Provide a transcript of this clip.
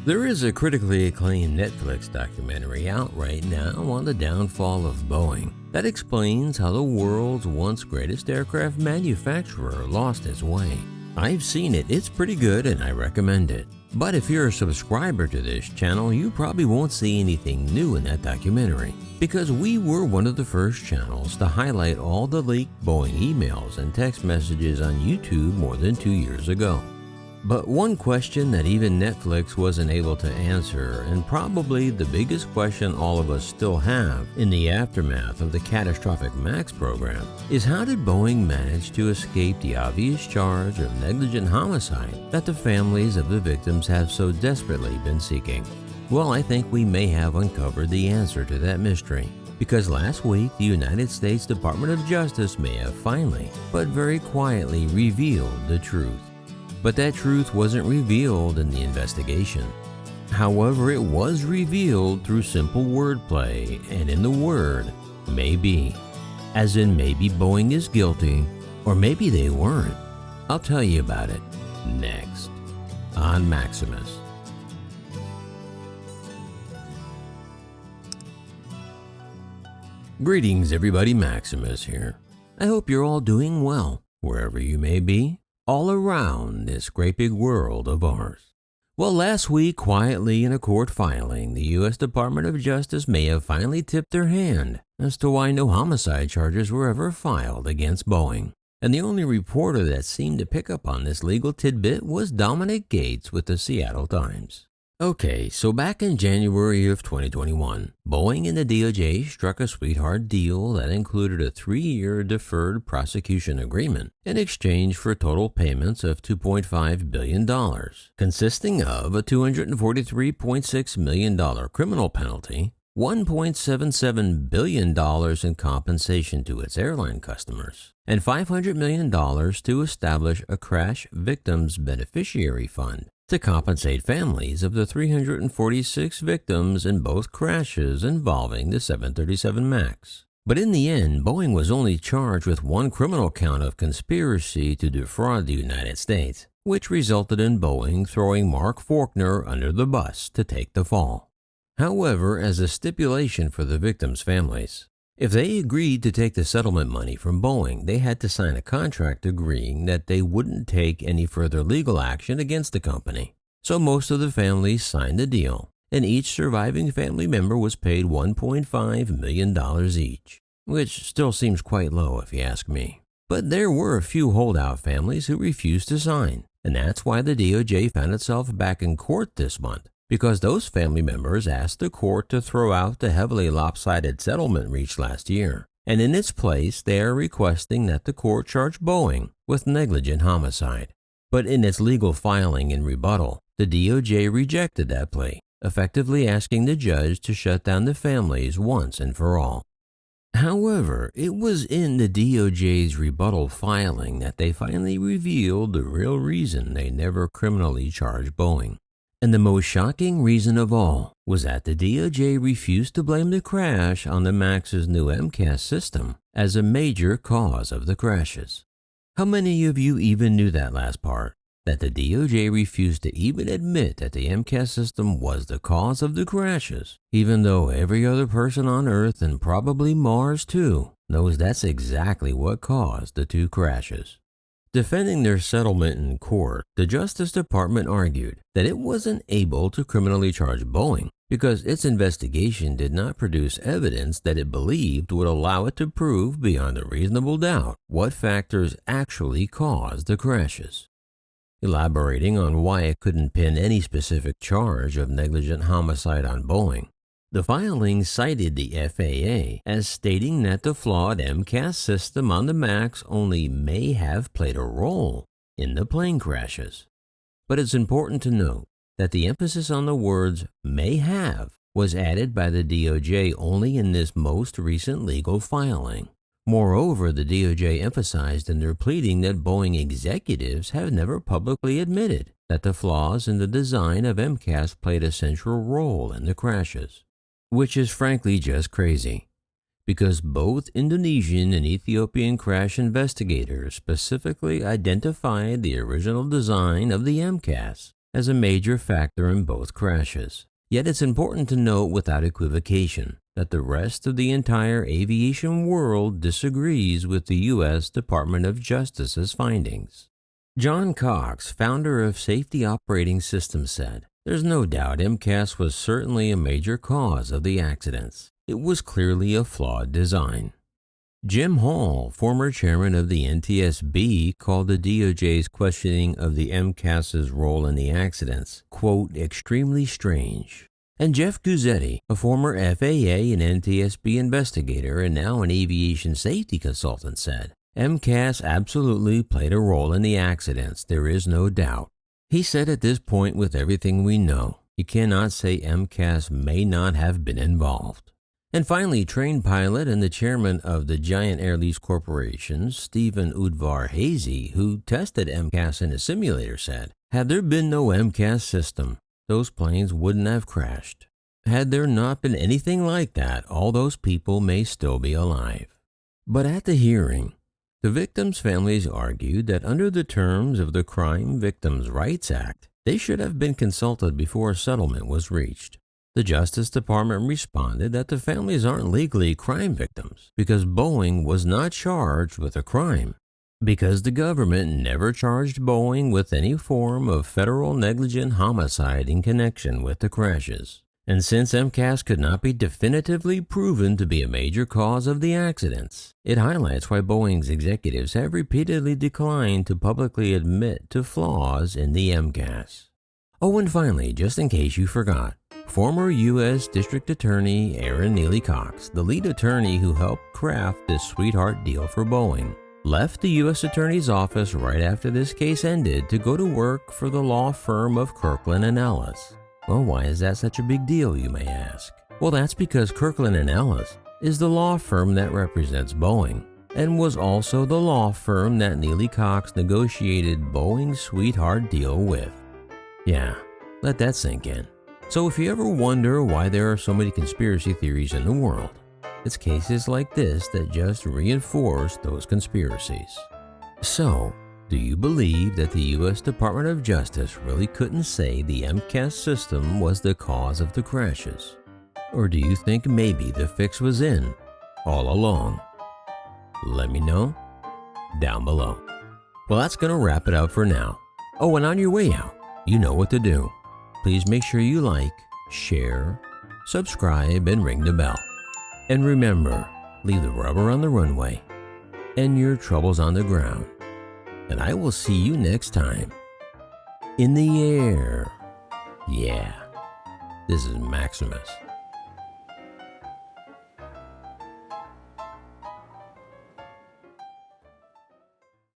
There is a critically acclaimed Netflix documentary out right now on the downfall of Boeing that explains how the world's once greatest aircraft manufacturer lost its way. I've seen it, it's pretty good and I recommend it. But if you're a subscriber to this channel, you probably won't see anything new in that documentary, because we were one of the first channels to highlight all the leaked Boeing emails and text messages on YouTube more than 2 years ago. But one question that even Netflix wasn't able to answer, and probably the biggest question all of us still have in the aftermath of the catastrophic MAX program, is how did Boeing manage to escape the obvious charge of negligent homicide that the families of the victims have so desperately been seeking? Well, I think we may have uncovered the answer to that mystery, because last week the United States Department of Justice may have finally, but very quietly, revealed the truth. But that truth wasn't revealed in the investigation. However, it was revealed through simple wordplay and in the word maybe. As in, maybe Boeing is guilty, or maybe they weren't. I'll tell you about it next on Maximus. Greetings everybody, Maximus here. I hope you're all doing well, wherever you may be, all around this great big world of ours. Well, last week, quietly in a court filing, the US Department of Justice may have finally tipped their hand as to why no homicide charges were ever filed against Boeing. And the only reporter that seemed to pick up on this legal tidbit was Dominic Gates with the Seattle Times. Okay, so back in January of 2021, Boeing and the DOJ struck a sweetheart deal that included a 3-year deferred prosecution agreement in exchange for total payments of $2.5 billion, consisting of a $243.6 million criminal penalty, $1.77 billion in compensation to its airline customers, and $500 million to establish a crash victims beneficiary fund to compensate families of the 346 victims in both crashes involving the 737 MAX. But in the end, Boeing was only charged with one criminal count of conspiracy to defraud the United States, which resulted in Boeing throwing Mark Faulkner under the bus to take the fall. However, as a stipulation for the victims' families, if they agreed to take the settlement money from Boeing, they had to sign a contract agreeing that they wouldn't take any further legal action against the company. So most of the families signed the deal, and each surviving family member was paid $1.5 million each, which still seems quite low if you ask me. But there were a few holdout families who refused to sign, and that's why the DOJ found itself back in court this month, because those family members asked the court to throw out the heavily lopsided settlement reached last year, and in its place they are requesting that the court charge Boeing with negligent homicide. But in its legal filing in rebuttal, the DOJ rejected that plea, effectively asking the judge to shut down the families once and for all. However, it was in the DOJ's rebuttal filing that they finally revealed the real reason they never criminally charged Boeing. And the most shocking reason of all was that the DOJ refused to blame the crash on the MAX's new MCAS system as a major cause of the crashes. How many of you even knew that last part? That the DOJ refused to even admit that the MCAS system was the cause of the crashes, even though every other person on Earth, and probably Mars too, knows that's exactly what caused the 2 crashes. Defending their settlement in court, the Justice Department argued that it wasn't able to criminally charge Boeing because its investigation did not produce evidence that it believed would allow it to prove beyond a reasonable doubt what factors actually caused the crashes. Elaborating on why it couldn't pin any specific charge of negligent homicide on Boeing, the filing cited the FAA as stating that the flawed MCAS system on the MAX only may have played a role in the plane crashes. But it's important to note that the emphasis on the words may have was added by the DOJ only in this most recent legal filing. Moreover, the DOJ emphasized in their pleading that Boeing executives have never publicly admitted that the flaws in the design of MCAS played a central role in the crashes. Which is frankly just crazy, because both Indonesian and Ethiopian crash investigators specifically identified the original design of the MCAS as a major factor in both crashes. Yet it's important to note without equivocation that the rest of the entire aviation world disagrees with the US Department of Justice's findings. John Cox, founder of Safety Operating Systems, said, "There's no doubt MCAS was certainly a major cause of the accidents. It was clearly a flawed design." Jim Hall, former chairman of the NTSB, called the DOJ's questioning of the MCAS's role in the accidents, quote, "extremely strange." And Jeff Guzzetti, a former FAA and NTSB investigator and now an aviation safety consultant, said, "MCAS absolutely played a role in the accidents, there is no doubt." He said, "At this point, with everything we know, you cannot say MCAS may not have been involved." And finally, trained pilot and the chairman of the Giant Air Lease Corporation, Stephen Udvar Hazy, who tested MCAS in a simulator, said, "Had there been no MCAS system, those planes wouldn't have crashed. Had there not been anything like that, all those people may still be alive." But at the hearing, the victims' families argued that under the terms of the Crime Victims' Rights Act, they should have been consulted before a settlement was reached. The Justice Department responded that the families aren't legally crime victims because Boeing was not charged with a crime, because the government never charged Boeing with any form of federal negligent homicide in connection with the crashes. And since MCAS could not be definitively proven to be a major cause of the accidents, it highlights why Boeing's executives have repeatedly declined to publicly admit to flaws in the MCAS. Oh, and finally, just in case you forgot, former U.S. District Attorney Aaron Neely Cox, the lead attorney who helped craft this sweetheart deal for Boeing, left the U.S. Attorney's office right after this case ended to go to work for the law firm of Kirkland & Ellis. Well, why is that such a big deal, you may ask? Well, that's because Kirkland & Ellis is the law firm that represents Boeing and was also the law firm that Neely Cox negotiated Boeing's sweetheart deal with. Yeah, let that sink in. So if you ever wonder why there are so many conspiracy theories in the world, it's cases like this that just reinforce those conspiracies. So, do you believe that the U.S. Department of Justice really couldn't say the MCAS system was the cause of the crashes? Or do you think maybe the fix was in all along? Let me know down below. Well, that's going to wrap it up for now. Oh, and on your way out, you know what to do. Please make sure you like, share, subscribe, and ring the bell. And remember, leave the rubber on the runway and your troubles on the ground. And I will see you next time. In the air. Yeah, this is Maximus.